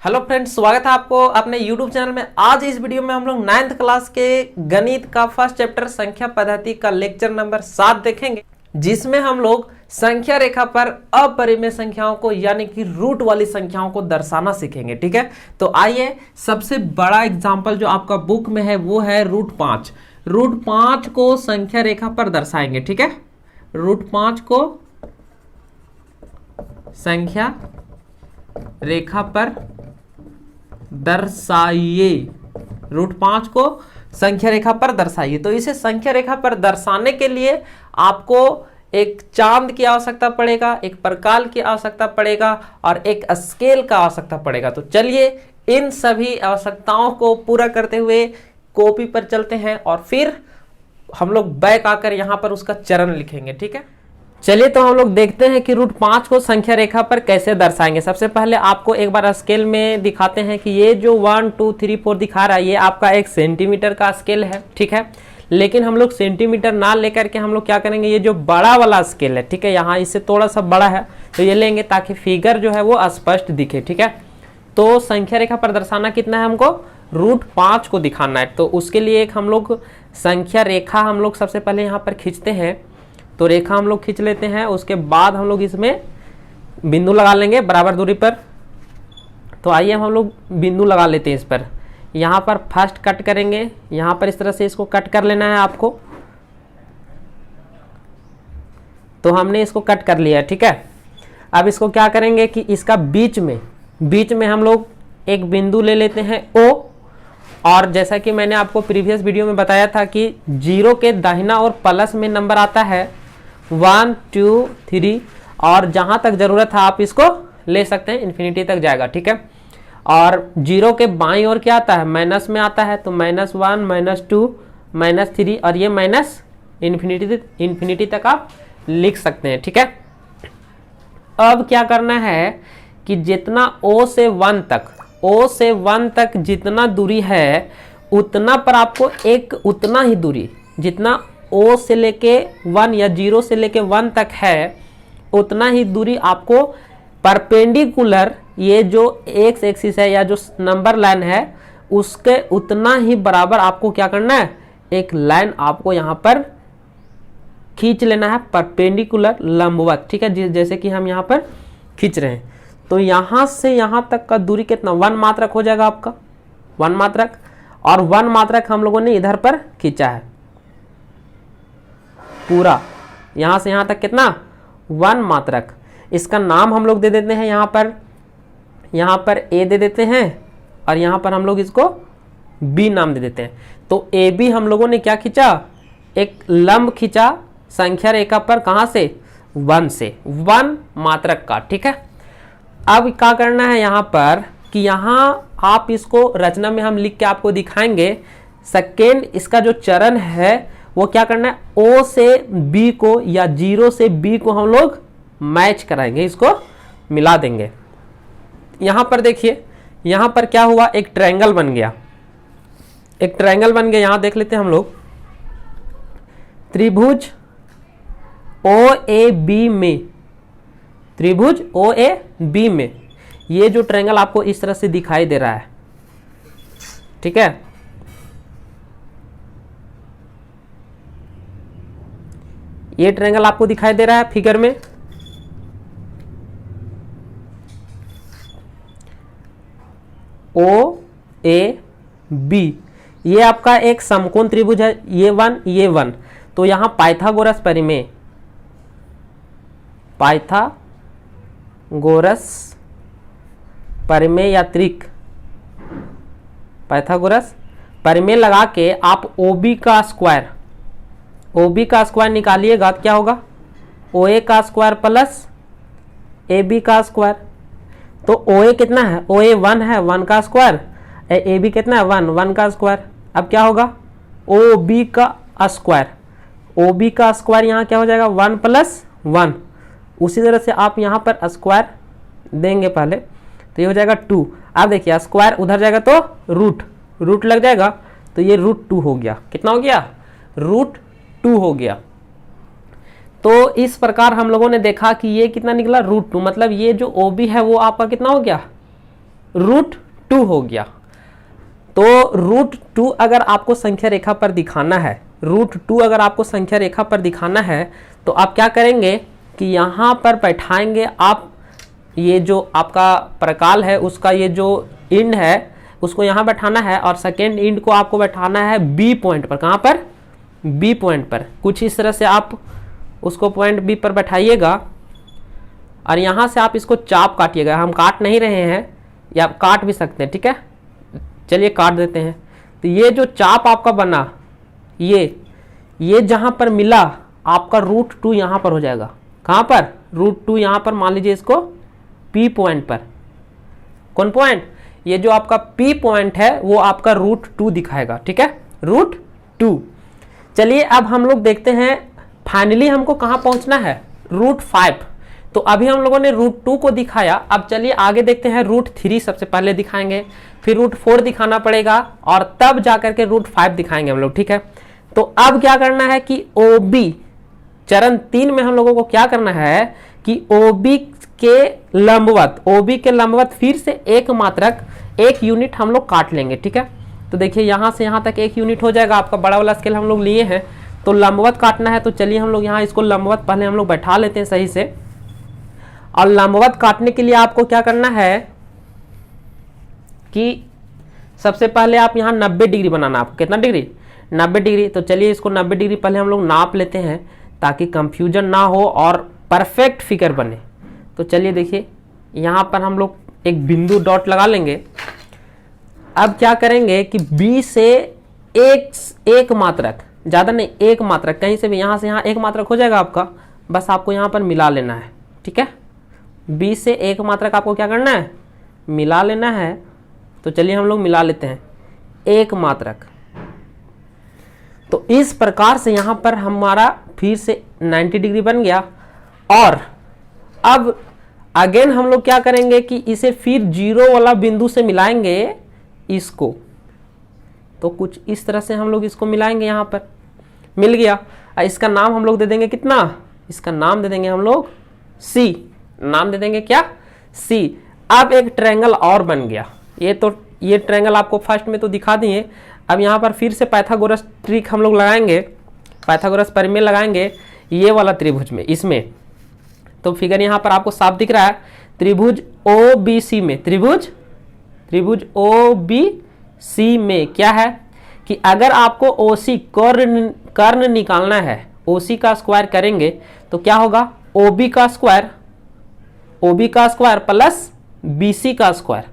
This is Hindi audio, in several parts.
हेलो फ्रेंड्स, स्वागत है आपको अपने YouTube चैनल में। आज इस वीडियो में हम लोग 9th क्लास के गणित का फर्स्ट चैप्टर संख्या पद्धति का लेक्चर नंबर 7 देखेंगे, जिसमें हम लोग संख्या रेखा पर अपरिमेय संख्याओं को यानी कि रूट वाली संख्याओं को दर्शाना सीखेंगे। ठीक है, तो आइए, सबसे बड़ा एग्जाम्पल जो आपका बुक में है वो है √5। √5 को संख्या रेखा पर दर्शाएंगे। ठीक है, √5 को संख्या रेखा पर दर्शाइए। √5 को संख्या रेखा पर दर्शाइए। तो इसे संख्या रेखा पर दर्शाने के लिए आपको एक चांद की आवश्यकता पड़ेगा, एक प्रकाल की आवश्यकता पड़ेगा और एक स्केल का आवश्यकता पड़ेगा। तो चलिए इन सभी आवश्यकताओं को पूरा करते हुए कॉपी पर चलते हैं और फिर हम लोग बैक आकर यहाँ पर उसका चरण लिखेंगे। ठीक है, चलिए तो हम लोग देखते हैं कि √5 को संख्या रेखा पर कैसे दर्शाएंगे। सबसे पहले आपको एक बार स्केल में दिखाते हैं कि ये जो 1 2 3 4 दिखा रहा है ये आपका एक सेंटीमीटर का स्केल है। ठीक है, लेकिन हम लोग सेंटीमीटर ना लेकर के हम लोग क्या करेंगे, ये जो बड़ा वाला स्केल है, ठीक है, यहाँ इससे थोड़ा सा बड़ा है तो ये लेंगे ताकि फिगर जो है वो स्पष्ट दिखे। ठीक है, तो संख्या रेखा पर दर्शाना कितना है, हमको √5 को दिखाना है। तो उसके लिए एक हम लोग संख्या रेखा हम लोग सबसे पहले यहाँ पर खींचते हैं। तो रेखा हम लोग खींच लेते हैं, उसके बाद हम लोग इसमें बिंदु लगा लेंगे बराबर दूरी पर। तो आइए हम लोग बिंदु लगा लेते हैं इस पर। यहाँ पर फर्स्ट कट करेंगे, यहाँ पर इस तरह से इसको कट कर लेना है आपको। तो हमने इसको कट कर लिया। ठीक है, अब इसको क्या करेंगे कि इसका बीच में हम लोग एक बिंदु ले लेते हैं O। और जैसा कि मैंने आपको प्रीवियस वीडियो में बताया था कि 0 के दाहिना और प्लस में नंबर आता है 1 2 3 और जहां तक जरूरत है आप इसको ले सकते हैं, इन्फिनिटी तक जाएगा। ठीक है, और 0 के बाईं ओर क्या आता है, माइनस में आता है, तो -1 -2 -3 और ये माइनस इन्फिनिटी तक आप लिख सकते हैं। ठीक है, अब क्या करना है कि जितना O से 1 तक जितना दूरी है उतना पर आपको एक उतना ही दूरी, जितना O से लेके 1 या 0 से लेके 1 तक है उतना ही दूरी आपको परपेंडिकुलर, ये जो एक्स एक्सिस है या जो नंबर लाइन है उसके उतना ही बराबर आपको क्या करना है, एक लाइन आपको यहाँ पर खींच लेना है, परपेंडिकुलर लंबवत। ठीक है, जैसे कि हम यहाँ पर खींच रहे हैं। तो यहाँ से यहाँ तक का दूरी कितना, 1 मात्रक हो जाएगा आपका, 1 मात्रक। और 1 मात्रक हम लोगों ने इधर पर खींचा है पूरा, यहाँ से यहाँ तक कितना, 1 मात्रक। इसका नाम हम लोग दे देते हैं यहाँ पर A दे देते हैं और यहाँ पर हम लोग इसको B नाम दे देते हैं। तो AB हम लोगों ने क्या खींचा, एक लंब खींचा संख्या रेखा पर, कहाँ से, 1 से, 1 मात्रक का। ठीक है, अब क्या करना है यहाँ पर कि यहाँ आप इसको रचना में हम लिख के आपको दिखाएंगे। सेकेंड इसका जो चरण है वो क्या करना है, O से B को या 0 से B को हम लोग मैच कराएंगे, इसको मिला देंगे। यहाँ पर देखिए, यहाँ पर क्या हुआ, एक ट्रायंगल बन गया, यहाँ देख लेते हैं हम लोग। त्रिभुज OAB में ये जो ट्रायंगल आपको इस तरह से दिखाई दे रहा है। ठीक है, ये ट्रायंगल आपको दिखाई दे रहा है फिगर में। OAB ये आपका एक समकोण त्रिभुज है, ये 1 तो यहाँ पाइथागोरस परिमेय या त्रिक, पाइथागोरस परिमेय लगा के आप OB का स्क्वायर निकालिएगा तो क्या होगा, OA का स्क्वायर प्लस AB का स्क्वायर। तो OA कितना है, OA 1 है, 1 का स्क्वायर, AB कितना है, 1 का स्क्वायर। अब क्या होगा, OB का स्क्वायर यहाँ क्या हो जाएगा, 1 + 1। उसी तरह से आप यहाँ पर स्क्वायर देंगे पहले, तो ये हो जाएगा 2। अब देखिए स्क्वायर उधर जाएगा तो रूट लग जाएगा, तो ये √2 हो गया। कितना हो गया, √2 हो गया। तो इस प्रकार हम लोगों ने देखा कि ये कितना निकला, √2। मतलब ये जो OB है वो आपका कितना हो गया, √2 हो गया। तो √2 अगर आपको संख्या रेखा पर दिखाना है, √2 अगर आपको संख्या रेखा पर दिखाना है तो आप क्या करेंगे कि यहाँ पर बैठाएंगे आप, ये जो आपका प्रकाल है उसका ये जो इंड है उसको यहाँ बैठाना है और सेकेंड इंड को आपको बैठाना है बी पॉइंट पर। कहाँ पर? बी पॉइंट पर। कुछ इस तरह से आप उसको पॉइंट बी पर बैठाइएगा और यहाँ से आप इसको चाप काटिएगा। हम काट नहीं रहे हैं, या काट भी सकते हैं, ठीक है, चलिए काट देते हैं। तो ये जो चाप आपका बना, ये जहाँ पर मिला आपका √2 यहाँ पर हो जाएगा। कहाँ पर? √2 यहाँ पर, मान लीजिए इसको P पॉइंट पर। कौन पॉइंट? ये जो आपका P पॉइंट है वो आपका √2 दिखाएगा, ठीक है, √2। चलिए अब हम लोग देखते हैं फाइनली हमको कहाँ पहुँचना है, √5। तो अभी हम लोगों ने √2 को दिखाया, अब चलिए आगे देखते हैं √3 सबसे पहले दिखाएंगे, फिर √4 दिखाना पड़ेगा और तब जाकर के √5 दिखाएंगे हम लोग, ठीक है। तो अब क्या करना है कि OB चरण 3 में हम लोगों को क्या करना है कि OB के लंबवत फिर से एक मात्रक 1 यूनिट हम लोग काट लेंगे, ठीक है। तो देखिए यहाँ से यहाँ तक 1 यूनिट हो जाएगा। आपका बड़ा वाला स्केल हम लोग लिए हैं तो लंबवत काटना है, तो चलिए हम लोग यहाँ इसको लंबवत पहले हम लोग बैठा लेते हैं सही से। और लंबवत काटने के लिए आपको क्या करना है कि सबसे पहले आप यहाँ 90 डिग्री बनाना। आपको कितना डिग्री? 90 डिग्री। तो चलिए इसको 90 डिग्री पहले हम लोग नाप लेते हैं ताकि कंफ्यूजन ना हो और परफेक्ट फिगर बने। तो चलिए देखिए यहाँ पर हम लोग एक बिंदु डॉट लगा लेंगे। अब क्या करेंगे कि B से एक मात्रक, ज़्यादा नहीं, एक मात्रक, कहीं से भी यहाँ से यहाँ एक मात्रक हो जाएगा आपका, बस आपको यहाँ पर मिला लेना है, ठीक है। B से एक मात्रक आपको क्या करना है? मिला लेना है। तो चलिए हम लोग मिला लेते हैं एक मात्रक। तो इस प्रकार से यहाँ पर हमारा फिर से 90 डिग्री बन गया। और अब अगेन हम लोग क्या करेंगे कि इसे फिर 0 वाला बिंदु से मिलाएंगे इसको। तो कुछ इस तरह से हम लोग इसको मिलाएंगे, यहाँ पर मिल गया। इसका नाम हम लोग दे देंगे कितना? इसका नाम दे देंगे हम लोग C। नाम दे देंगे क्या? C। अब एक ट्रायंगल और बन गया। ये ट्रायंगल आपको फर्स्ट में तो दिखा दिए। अब यहाँ पर फिर से पाइथागोरस ट्रिक हम लोग लगाएंगे, पाइथागोरस प्रमेय लगाएंगे ये वाला त्रिभुज में, इसमें। तो फिगर यहाँ पर आपको साफ दिख रहा है। त्रिभुज OBC में, त्रिभुज OBC में क्या है कि अगर आपको OC कर्ण निकालना है, OC का स्क्वायर करेंगे तो क्या होगा? OB का स्क्वायर प्लस BC का स्क्वायर,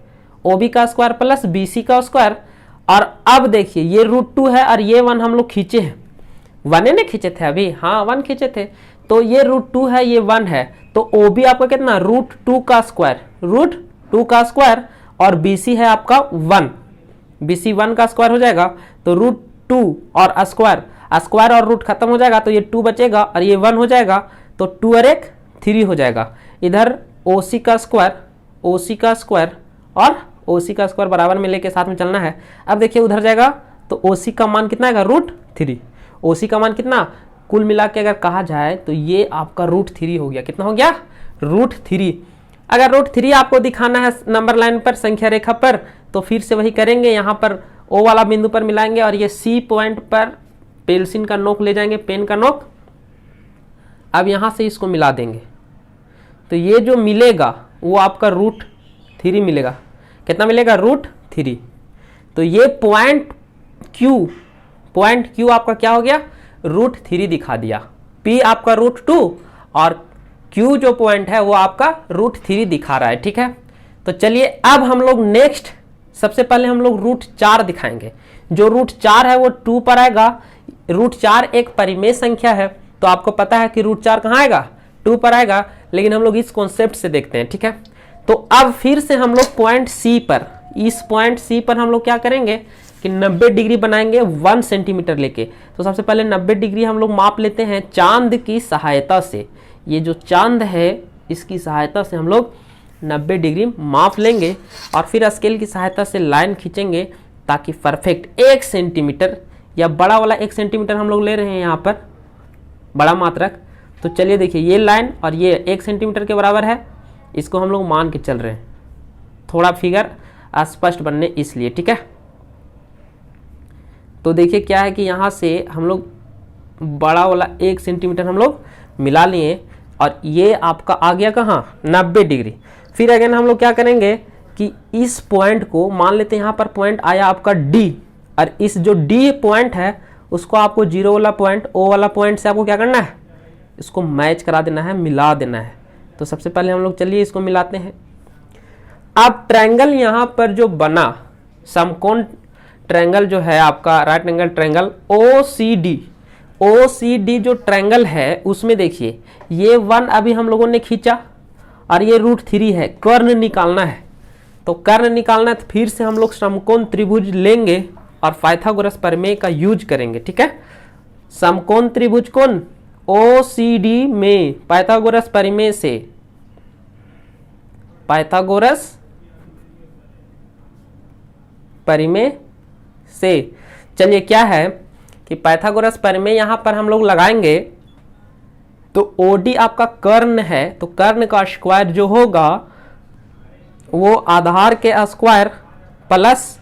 OB का स्क्वायर प्लस BC का स्क्वायर। और अब देखिए ये √2 है और ये 1 हम लोग खींचे हैं, 1 ने खींचे थे अभी, हाँ 1 खींचे थे। तो ये √2 है, ये 1 है, तो OB आपका कितना? √2 का स्क्वायर और BC है आपका 1, BC 1 का स्क्वायर हो जाएगा। तो √2 और स्क्वायर और रूट खत्म हो जाएगा तो ये 2 बचेगा और ये 1 हो जाएगा। तो 2 और 1 3 हो जाएगा। इधर OC का स्क्वायर बराबर में लेके साथ में चलना है। अब देखिए उधर जाएगा तो OC का मान कितना आएगा? √3। OC का मान कितना? कुल मिला के अगर कहा जाए तो ये आपका √3 हो गया। कितना हो गया? √3। अगर √3 आपको दिखाना है नंबर लाइन पर, संख्या रेखा पर, तो फिर से वही करेंगे। यहाँ पर O वाला बिंदु पर मिलाएंगे और ये C पॉइंट पर पेंसिल का नोक ले जाएंगे, पेन का नोक। अब यहाँ से इसको मिला देंगे तो ये जो मिलेगा वो आपका √3 मिलेगा। कितना मिलेगा? √3। तो ये पॉइंट Q आपका क्या हो गया? √3 दिखा दिया। P आपका √2 और Q जो पॉइंट है वो आपका √3 दिखा रहा है, ठीक है। तो चलिए अब हम लोग नेक्स्ट, सबसे पहले हम लोग √4 दिखाएंगे। जो √4 है वो 2 पर आएगा। √4 एक परिमेय संख्या है तो आपको पता है कि √4 कहाँ आएगा? 2 पर आएगा। लेकिन हम लोग इस कॉन्सेप्ट से देखते हैं, ठीक है। तो अब फिर से हम लोग पॉइंट C पर, इस पॉइंट C पर हम लोग क्या करेंगे कि 90 डिग्री बनाएंगे 1 सेंटीमीटर लेके। तो सबसे पहले 90 डिग्री हम लोग माप लेते हैं चांद की सहायता से। ये जो चांद है इसकी सहायता से हम लोग 90 डिग्री माप लेंगे और फिर स्केल की सहायता से लाइन खींचेंगे ताकि परफेक्ट 1 सेंटीमीटर या बड़ा वाला 1 सेंटीमीटर हम लोग ले रहे हैं यहाँ पर, बड़ा मात्रक। तो चलिए देखिए ये लाइन और ये 1 सेंटीमीटर के बराबर है, इसको हम लोग मान के चल रहे हैं। थोड़ा फिगर अस्पष्ट बनने इसलिए, ठीक है। तो देखिए क्या है कि यहाँ से हम लोग बड़ा वाला 1 सेंटीमीटर हम लोग मिला लिए और ये आपका आ गया कहाँ 90 डिग्री। फिर अगेन हम लोग क्या करेंगे कि इस पॉइंट को मान लेते हैं, यहाँ पर पॉइंट आया आपका डी, और इस जो डी पॉइंट है उसको आपको 0 वाला पॉइंट ओ वाला पॉइंट से आपको क्या करना है, इसको मैच करा देना है, मिला देना है। तो सबसे पहले हम लोग चलिए इसको मिलाते हैं। अब ट्रायंगल यहाँ पर जो बना, समकोण ट्रायंगल जो है आपका राइट एंगल ट्रायंगल OCD जो ट्रायंगल है उसमें देखिए ये 1 अभी हम लोगों ने खींचा और ये √3 है, कर्ण निकालना है। तो कर्ण निकालना है तो फिर से हम लोग समकोण त्रिभुज लेंगे और पाइथागोरस प्रमेय का यूज करेंगे, ठीक है। समकोण त्रिभुज कौन OCD में पाइथागोरस प्रमेय से, पाइथागोरस प्रमेय से चलिए क्या है कि पाइथागोरस प्रमेय यहां पर हम लोग लगाएंगे तो OD आपका कर्ण है, तो कर्ण का स्क्वायर जो होगा वो आधार के स्क्वायर प्लस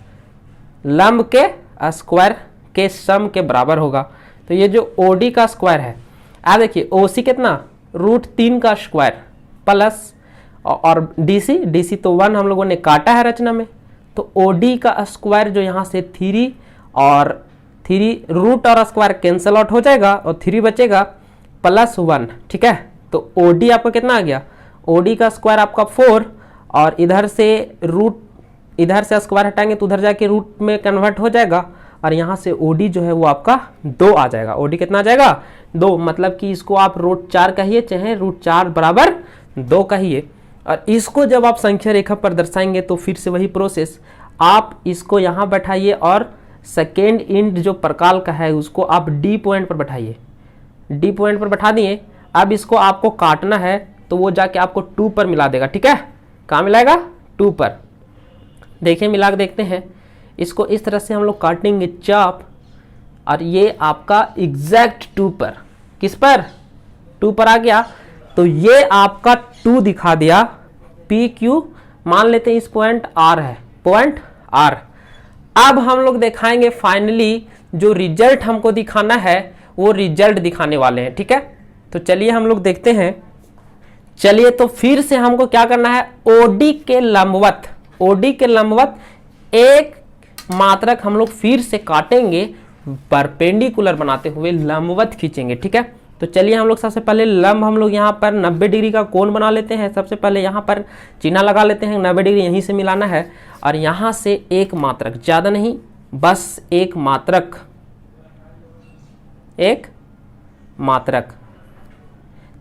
लंब के स्क्वायर के सम के बराबर होगा। तो ये जो OD का स्क्वायर है, आ देखिए OC कितना √3 का स्क्वायर प्लस और DC तो 1 हम लोगों ने काटा है रचना में, तो OD का स्क्वायर जो यहाँ से 3 और 3 रूट और स्क्वायर कैंसिल आउट हो जाएगा और 3 बचेगा +1, ठीक है। तो OD आपका कितना आ गया, OD का स्क्वायर आपका 4 और इधर से रूट, इधर से स्क्वायर हटाएंगे तो उधर जाके रूट में कन्वर्ट हो जाएगा और यहाँ से OD जो है वो आपका 2 आ जाएगा। OD कितना आ जाएगा 2, मतलब कि इसको आप √4 कहिए चाहे √4 बराबर 2 कहिए। और इसको जब आप संख्या रेखा पर दर्शाएंगे तो फिर से वही प्रोसेस, आप इसको यहाँ बैठाइए और सेकेंड इंड जो प्रकाल का है उसको आप D पॉइंट पर बैठाइए, D पॉइंट पर बैठा दिए। अब इसको आपको काटना है तो वो जाके आपको 2 पर मिला देगा, ठीक है। कहाँ मिलाएगा 2 पर। देखिए मिला के देखते हैं, इसको इस तरह से हम लोग काटेंगे चाप और ये आपका एग्जैक्ट 2 पर, किस पर 2 पर आ गया। तो ये आपका 2 दिखा दिया, PQ मान लेते हैं इस पॉइंट R है, पॉइंट R। अब हम लोग दिखाएंगे फाइनली जो रिजल्ट हमको दिखाना है वो रिजल्ट दिखाने वाले हैं, ठीक है। तो चलिए हम लोग देखते हैं। चलिए तो फिर से हमको क्या करना है, OD के लंबवत, OD के लंबवत एक मात्रक हम लोग फिर से काटेंगे, परपेंडिकुलर बनाते हुए लंबवत खींचेंगे, ठीक है। तो चलिए हम लोग सबसे पहले लंब हम लोग यहाँ पर 90 डिग्री का कोण बना लेते हैं। सबसे पहले यहाँ पर चिन्ह लगा लेते हैं, 90 डिग्री यहीं से मिलाना है और यहाँ से एक मात्रक, ज़्यादा नहीं बस एक मात्रक, एक मात्रक।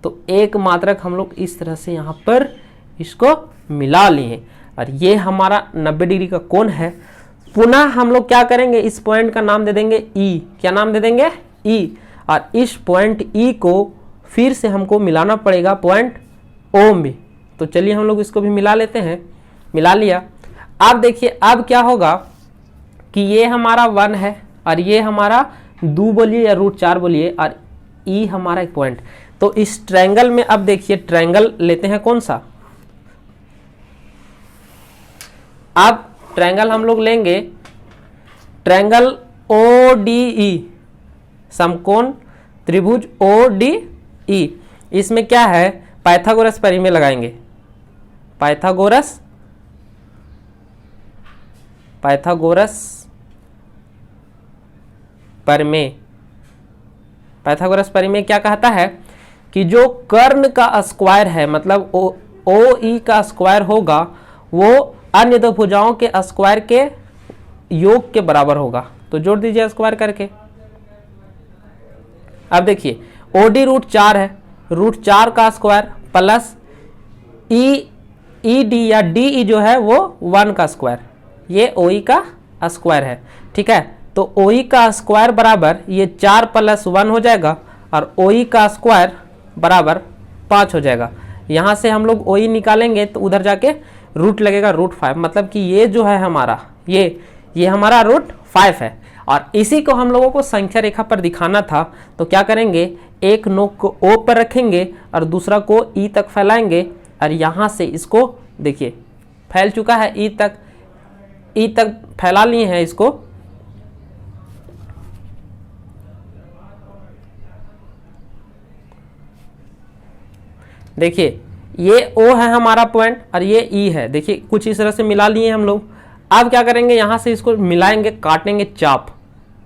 तो एक मात्रक हम लोग इस तरह से यहाँ पर इसको मिला लिए और ये हमारा 90 डिग्री का कोण है। पुनः हम लोग क्या करेंगे, इस पॉइंट का नाम दे देंगे E। क्या नाम दे देंगे E। और इस पॉइंट E को फिर से हमको मिलाना पड़ेगा पॉइंट O में। तो चलिए हम लोग इसको भी मिला लेते हैं, मिला लिया। अब देखिए अब क्या होगा कि ये हमारा 1 है और ये हमारा 2 बोलिए या √4 बोलिए और E हमारा एक पॉइंट। तो इस ट्रायंगल में अब देखिए ट्रायंगल लेते हैं कौन सा, अब ट्रायंगल हम लोग लेंगे ट्रायंगल ODE, समकोण त्रिभुज ODE। इसमें क्या है, पाइथागोरस प्रमेय लगाएंगे, पाइथागोरस प्रमेय। पाइथागोरस प्रमेय क्या कहता है कि जो कर्ण का स्क्वायर है, मतलब OE का स्क्वायर होगा वो अन्य दो भुजाओं के स्क्वायर के योग के बराबर होगा। तो जोड़ दीजिए स्क्वायर करके। अब देखिए OD √4 है, √4 का स्क्वायर प्लस ED या DE जो है वो 1 का स्क्वायर, ये OE का स्क्वायर है, ठीक है। तो OE का स्क्वायर बराबर ये 4 + 1 हो जाएगा और OE का स्क्वायर बराबर 5 हो जाएगा। यहाँ से हम लोग OE निकालेंगे तो उधर जाके रूट लगेगा √5, मतलब कि ये जो है हमारा ये हमारा √5 है। और इसी को हम लोगों को संख्या रेखा पर दिखाना था। तो क्या करेंगे, एक नोक को O पर रखेंगे और दूसरा को E तक फैलाएंगे और यहाँ से इसको देखिए फैल चुका है E तक, ई तक फैला लिए हैं इसको। देखिए ये ओ है हमारा पॉइंट और ये ई है, देखिए कुछ इस तरह से मिला लिए हम लोग। अब क्या करेंगे, यहाँ से इसको मिलाएंगे, काटेंगे चाप।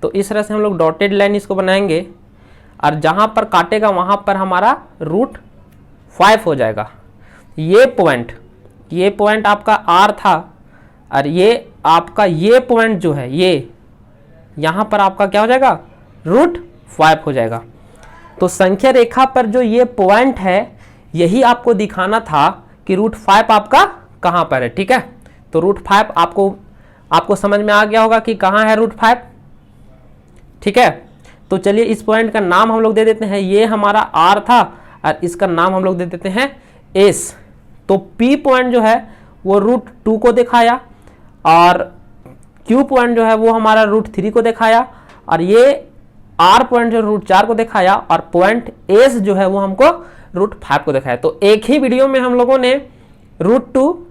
तो इस तरह से हम लोग डॉटेड लाइन इसको बनाएंगे और जहाँ पर काटेगा वहाँ पर हमारा रूट 5 हो जाएगा। ये पॉइंट आपका आर था और ये आपका ये पॉइंट जो है ये यहाँ पर आपका क्या हो जाएगा, रूट 5 हो जाएगा। तो संख्या रेखा पर जो ये पॉइंट है यही आपको दिखाना था कि रूट 5 आपका कहाँ पर है। ठीक है, तो रूट 5 आपको समझ में आ गया होगा कि कहाँ है रूट 5। ठीक है, तो चलिए इस पॉइंट का नाम हम लोग दे देते हैं, ये हमारा आर था और इसका नाम हम लोग दे देते हैं एस। तो पी पॉइंट जो है वो रूट 2 को दिखाया और क्यू पॉइंट जो है वो हमारा रूट 3 को दिखाया और ये आर पॉइंट जो रूट 4 को दिखाया और पॉइंट एस जो है वो हमको रूट 5 को दिखाया। तो एक ही वीडियो में हम लोगों ने रूट 2,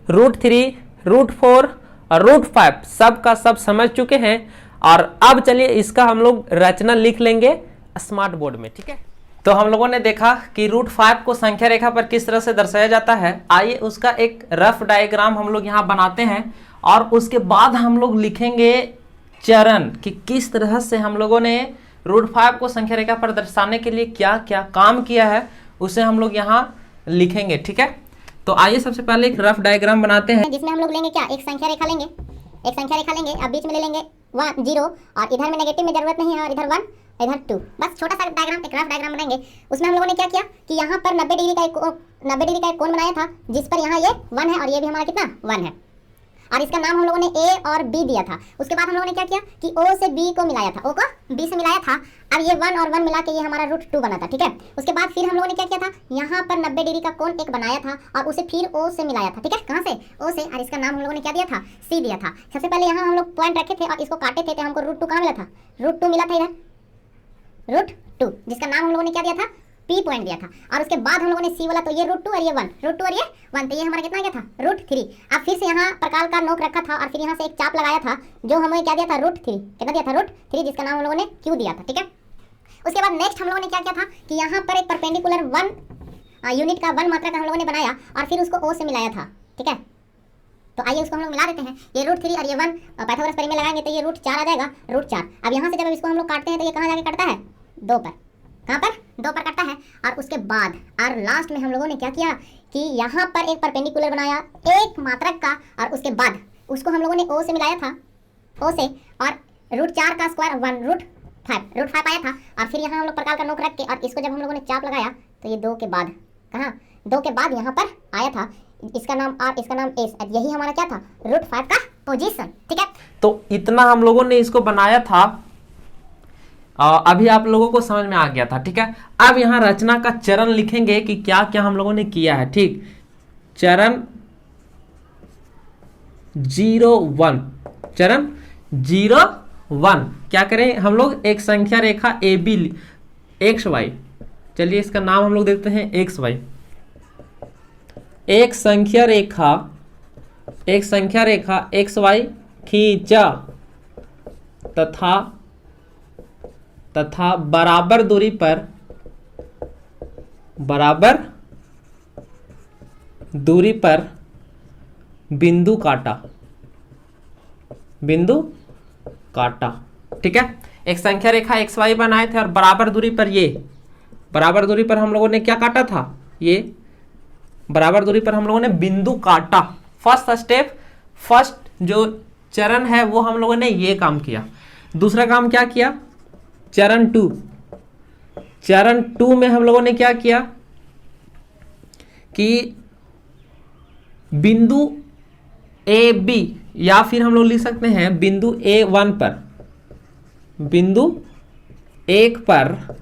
रूट 3, रूट 4 और रूट 5 सब का सब समझ चुके हैं। और अब चलिए इसका हम लोग रचना लिख लेंगे स्मार्ट बोर्ड में। ठीक है, तो हम लोगों ने देखा कि रूट 5 को संख्या रेखा पर किस तरह से दर्शाया जाता है। आइए उसका एक रफ डायग्राम हम लोग यहाँ बनाते हैं और उसके बाद हम लोग लिखेंगे चरण कि किस तरह से हम लोगों ने रूट 5 को संख्या रेखा पर दर्शाने के लिए क्या क्या काम किया है उसे हम लोग यहाँ लिखेंगे। ठीक है, तो आइए सबसे पहले एक रफ डायग्राम बनाते हैं जिसमें हम लोग लेंगे क्या, एक संख्या रेखा लेंगे, अब बीच में ले लेंगे 1 0 और इधर में नेगेटिव में जरूरत नहीं है और इधर 1 इधर 2, बस छोटा सा डायग्राम, एक रफ डायग्राम बनाएंगे। उसमें हम लोगों ने क्या किया कि यहाँ पर 90 डिग्री का एक कोण बनाया था जिस पर यहाँ ये 1 है और ये भी हमारा कितना 1 है और इसका नाम हम लोगों ने ए और बी दिया था। उसके बाद हम लोगों ने क्या किया कि ओ से बी को मिलाया था, ओ को बी से मिलाया था। अब ये 1 और 1 मिला के ये हमारा रूट 2 बना था। ठीक है, उसके बाद फिर हम लोगों ने क्या किया था, यहाँ पर 90 डिग्री का कोण एक बनाया था और उसे फिर ओ से मिलाया था। ठीक है, कहाँ से, ओ से, और इसका नाम हम लोगों ने क्या दिया था, सी दिया था। सबसे पहले यहाँ हम लोग पॉइंट रखे थे और इसको काटे थे तो हमको रूट 2 कहाँ मिला था, रूट 2 मिला था इधर, रूट 2 जिसका नाम हम लोगों ने क्या दिया था, पी पॉइंट दिया था। और उसके बाद हम लोगों ने सी वाला, तो ये रूट 2 और ये 1, रूट 2 और ये 1, तो ये हमारा कितना गया था, रूट 3। अब फिर से यहाँ प्रकार का नोक रखा था और फिर यहाँ से एक चाप लगाया था जो हमें क्या दिया था, रूट 3, कितना दिया था, रूट 3, जिसका नाम हम लोगों ने क्यू दिया था। ठीक है, उसके बाद नेक्स्ट हम लोगों ने क्या किया था कि यहाँ पर एक परपेंडिकुलर 1 यूनिट का 1 मात्रा का हम लोगों ने बनाया और फिर उसको ओ से मिलाया था। ठीक है, तो आइए उसको हम लोग मिला देते हैं, ये रूट 3 और ये 1 पाइथागोरस प्रमेय में लगाएंगे तो ये रूट 4 आ जाएगा, रूट 4। अब यहाँ से जब इसको हम लोग काटते हैं तो ये कहाँ जाके कटता है, 2 पर, कहाँ पर, 2 पर कटता है। और उसके बाद और लास्ट में हम लोगों ने क्या किया कि यहाँ पर एक परपेंडिकुलर बनाया एक मात्रक का और उसके बाद उसको हम लोगों ने ओ से मिलाया था, ओ से, और रूट 4 का स्क्वायर 1, रूट 5 आया था। और फिर यहाँ हम लोग प्रकार का नोक रख के और इसको जब हम लोगों ने चाप लगाया तो ये 2 के बाद, कहाँ, 2 के बाद यहाँ पर आया था, इसका नाम आर, इसका नाम एस, यही हमारा क्या था, रूट 5 का पोजीशन। ठीक है, तो इतना हम लोगों ने इसको बनाया था, अभी आप लोगों को समझ में आ गया था। ठीक है, अब यहाँ रचना का चरण लिखेंगे कि क्या क्या हम लोगों ने किया है। ठीक, चरण 01, चरण 01 क्या करें हम लोग, एक संख्या रेखा ए बी एक्स वाई, चलिए इसका नाम हम लोग देते हैं एक्स वाई। एक संख्या रेखा एक्स वाई खींचा तथा बराबर दूरी पर बिंदु काटा। ठीक है, एक संख्या रेखा एक्स वाई बनाए थे और बराबर दूरी पर हम लोगों ने क्या काटा था, ये बराबर दूरी पर हम लोगों ने बिंदु काटा। फर्स्ट स्टेप, फर्स्ट जो चरण है वो हम लोगों ने ये काम किया। दूसरा काम क्या किया, चरण 2 में हम लोगों ने क्या किया कि बिंदु ए बी, या फिर हम लोग लिख सकते हैं बिंदु A1 पर, बिंदु 1 पर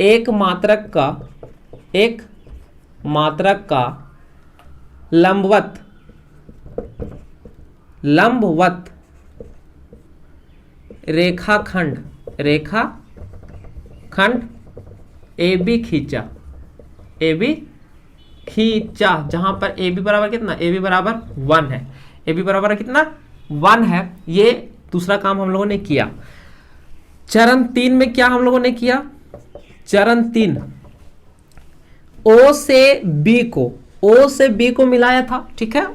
एक मात्रक का लंबवत रेखाखंड AB खींचा, जहां पर AB बराबर कितना, AB बराबर 1 है। ए बी बराबर कितना 1 है। ये दूसरा काम हम लोगों ने किया। चरण 3 में क्या हम लोगों ने किया, चरण 3 ओ से बी को मिलाया था, ठीक है,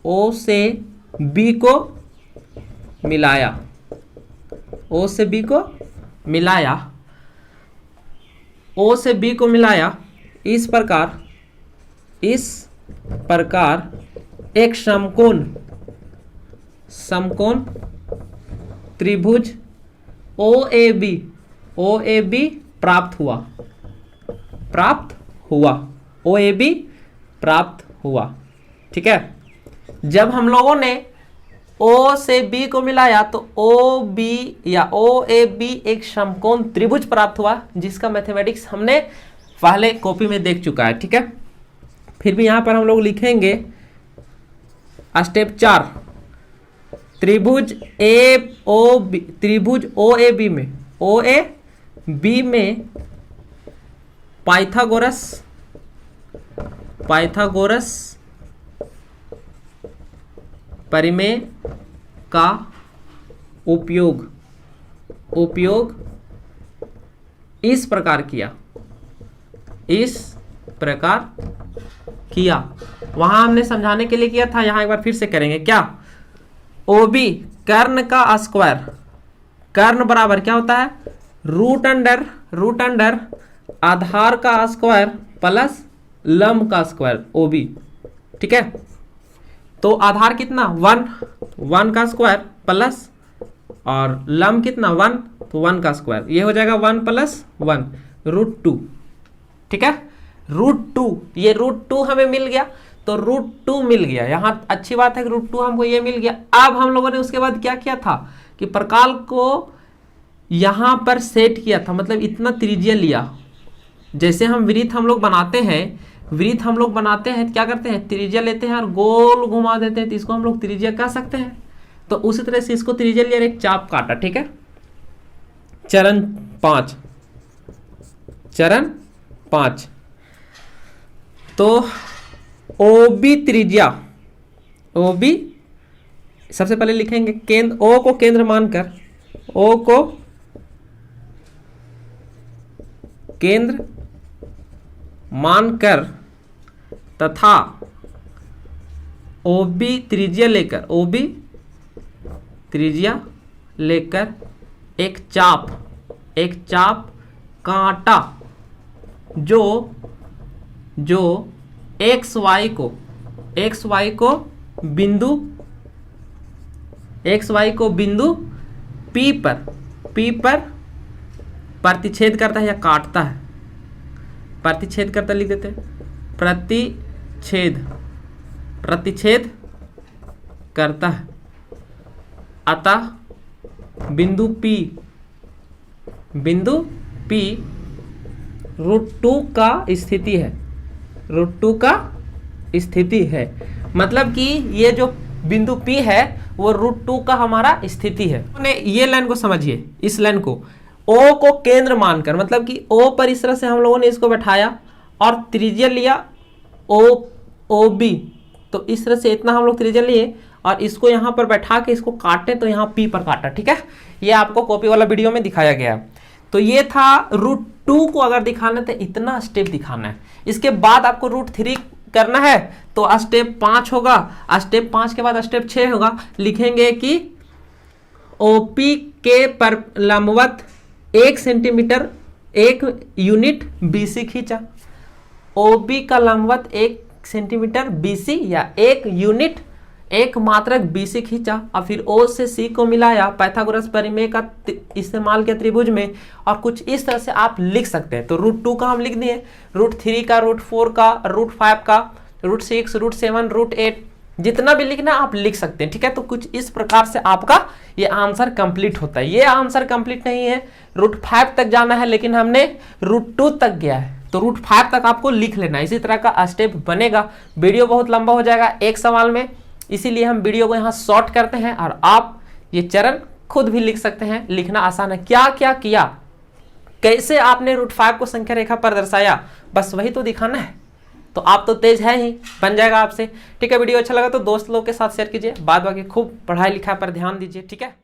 ओ से बी को मिलाया, ओ से बी को मिलाया, ओ से बी को मिलाया। इस प्रकार एक समकोण त्रिभुज OAB प्राप्त हुआ, ठीक है। जब हम लोगों ने O से B को मिलाया तो OB या OAB एक समकोण त्रिभुज प्राप्त हुआ, जिसका मैथमेटिक्स हमने पहले कॉपी में देख चुका है, ठीक है। फिर भी यहां पर हम लोग लिखेंगे स्टेप 4, त्रिभुज OAB में पाइथागोरस परिमेय का उपयोग इस प्रकार किया। वहां हमने समझाने के लिए किया था, यहां एक बार फिर से करेंगे। क्या, OB कर्ण का स्क्वायर, कर्ण बराबर क्या होता है, रूट अंडर आधार का स्क्वायर प्लस लंब का स्क्वायर OB, ठीक है। तो आधार कितना 1 का स्क्वायर प्लस और लंब कितना 1, तो 1 का स्क्वायर, ये हो जाएगा 1 + 1 √2, ठीक है। √2, ये √2 हमें मिल गया, तो √2 मिल गया। यहां अच्छी बात है कि √2 हमको ये मिल गया। अब हम लोगों ने उसके बाद क्या किया था कि प्रकाल को यहां पर सेट किया था, मतलब इतना त्रिज्या लिया। जैसे हम वृत्त हम लोग बनाते हैं, क्या करते हैं, त्रिज्या लेते हैं और गोल घुमा देते हैं, तो इसको हम लोग त्रिज्या कह सकते हैं। तो उसी तरह से इसको त्रिज्या लिया, एक चाप काटा, ठीक है। चरण 5, तो OB त्रिज्या, OB सबसे पहले लिखेंगे केंद्र, O को केंद्र मानकर तथा OB त्रिज्या लेकर एक चाप काटा जो XY को बिंदु P पर प्रतिच्छेद करता है या काटता है, प्रतिच्छेद करता लिख देते हैं, प्रतिच्छेद करता है। अतः बिंदु P √2 का स्थिति है, मतलब कि ये जो बिंदु P है वो √2 का हमारा स्थिति है। ये लाइन को समझिए, इस लाइन को O को केंद्र मानकर, मतलब कि O पर इस तरह से हम लोगों ने इसको बैठाया और त्रिज्या लिया OB, तो इस तरह से इतना हम लोग त्रिज्या लिए और इसको यहाँ पर बैठा के इसको काटे, तो यहाँ P पर काटा, ठीक है। ये आपको कॉपी वाला वीडियो में दिखाया गया है। तो ये था √2 को अगर दिखाना तो इतना स्टेप दिखाना है। इसके बाद आपको √3 करना है तो स्टेप 5 होगा, स्टेप 5 के बाद स्टेप 6 होगा। लिखेंगे कि OP के पर लंबवत 1 सेंटीमीटर 1 यूनिट BC खींचा, OB का लंबवत 1 सेंटीमीटर BC या 1 यूनिट 1 मात्रक BC खींचा और फिर O से C को मिलाया, पाइथागोरस परिमेय का इस्तेमाल किया त्रिभुज में, और कुछ इस तरह से आप लिख सकते हैं। तो √2 का हम लिख दिए, √3 का, √4 का, √5 का, √6, √7, √8, जितना भी लिखना आप लिख सकते हैं, ठीक है। तो कुछ इस प्रकार से आपका ये आंसर कंप्लीट होता है। ये आंसर कंप्लीट नहीं है, √5 तक जाना है, लेकिन हमने √2 तक गया है, तो √5 तक आपको लिख लेना है। इसी तरह का स्टेप बनेगा। वीडियो बहुत लंबा हो जाएगा एक सवाल में, इसीलिए हम वीडियो को यहाँ शॉर्ट करते हैं और आप ये चरण खुद भी लिख सकते हैं। लिखना आसान है। क्या क्या किया, कैसे आपने √5 को संख्या रेखा पर दर्शाया, बस वही तो दिखाना है। तो आप तो तेज है ही, बन जाएगा आपसे। ठीक है, वीडियो अच्छा लगा तो दोस्त लोग के साथ शेयर कीजिए, बाद बाकी खूब पढ़ाई लिखाई पर ध्यान दीजिए। ठीक है।